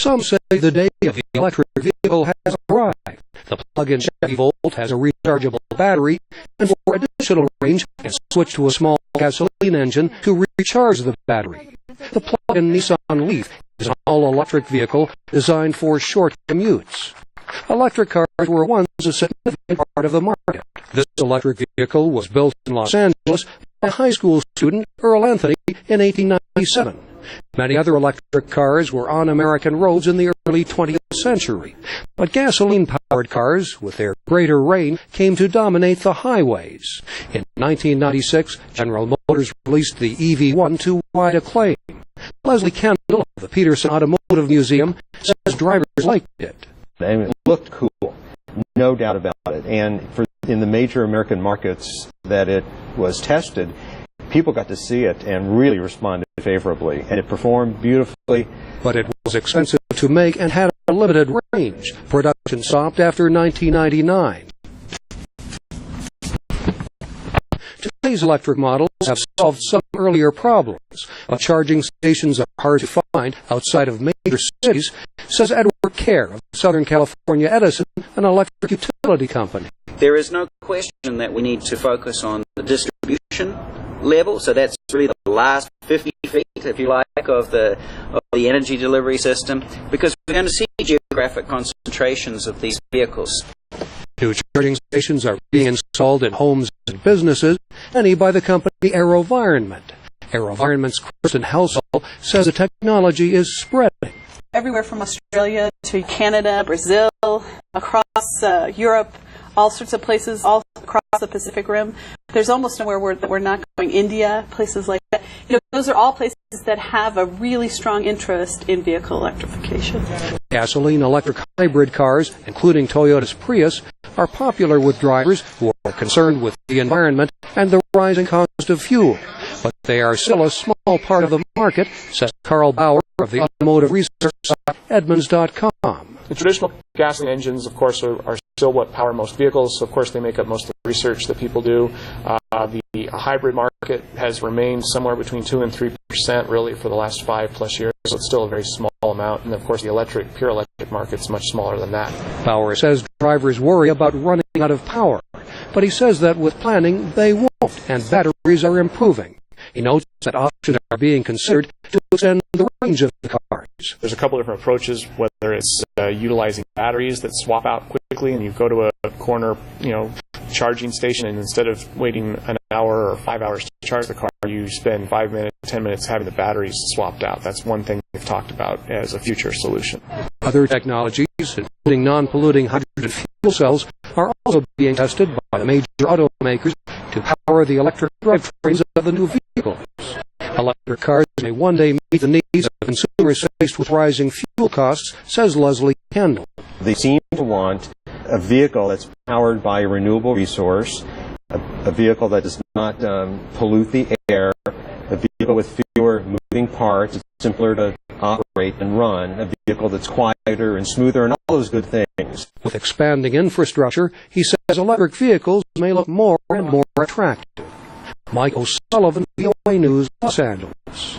Some say the day of the electric vehicle has arrived. The plug-in Chevy Volt has a rechargeable battery, and for additional range, can switch to a small gasoline engine to recharge the battery. The plug-in Nissan Leaf is an all-electric vehicle designed for short commutes. Electric cars were once a significant part of the market. This electric vehicle was built in Los Angeles by high school student Earl Anthony in 1897. Many other electric cars were on American roads in the early 20th century, but gasoline-powered cars, with their greater range, came to dominate the highways. In 1996, General Motors released the EV1 to wide acclaim. Leslie Kendall of the Peterson Automotive Museum says drivers liked it. And it looked cool, no doubt about it. And in the major American markets that it was tested, people got to see it and really responded favorably, and it performed beautifully. But it was expensive to make and had a limited range. Production stopped after 1999. Today's electric models have solved some earlier problems, but charging stations are hard to find outside of major cities, says Edward Kerr of Southern California Edison, an electric utility company. There is no question that we need to focus on the distribution level, so that's really the last 50 feet, if you like, of the energy delivery system, because we're going to see geographic concentrations of these vehicles. New charging stations are being installed in homes and businesses, many by the company AeroVironment. AeroVironment's Kristen Helsall says the technology is spreading. Everywhere from Australia to Canada, Brazil, across Europe, all sorts of places, all across the Pacific Rim. There's almost nowhere that we're not going. India, places like that. You know, those are all places that have a really strong interest in vehicle electrification. Gasoline-electric hybrid cars, including Toyota's Prius, are popular with drivers who are concerned with the environment and the rising cost of fuel. But they are still a small part of the market, says Carl Bauer of the automotive research site Edmunds.com. The traditional gasoline engines, of course, are still what power most vehicles. So, of course, they make up most of the research that people do. The hybrid market has remained somewhere between 2 and 3% really for the last 5+ years. So it's still a very small amount. And, of course, the pure electric market is much smaller than that. Bauer says drivers worry about running out of power. But he says that with planning, they won't, and batteries are improving. He notes that options are being considered to extend the range of the cars. There's a couple different approaches, whether it's utilizing batteries that swap out quickly, and you go to a corner, charging station, and instead of waiting an hour or 5 hours to charge the car, you spend 5 minutes, 10 minutes having the batteries swapped out. That's one thing we've talked about as a future solution. Other technologies, including non-polluting hydrogen fuel cells, are also being tested by the major automakers to power the electric drivetrains of the new vehicles. Electric cars may one day meet the needs of consumers faced with rising fuel costs, says Leslie Kendall. They seem to want a vehicle that's powered by a renewable resource, a vehicle that does not pollute the air, a vehicle with fewer moving parts, it's simpler to operate and run, a vehicle that's quieter and smoother, and all those good things. With expanding infrastructure, he says electric vehicles may look more and more attractive. Mike O'Sullivan, VOA News, Los Angeles.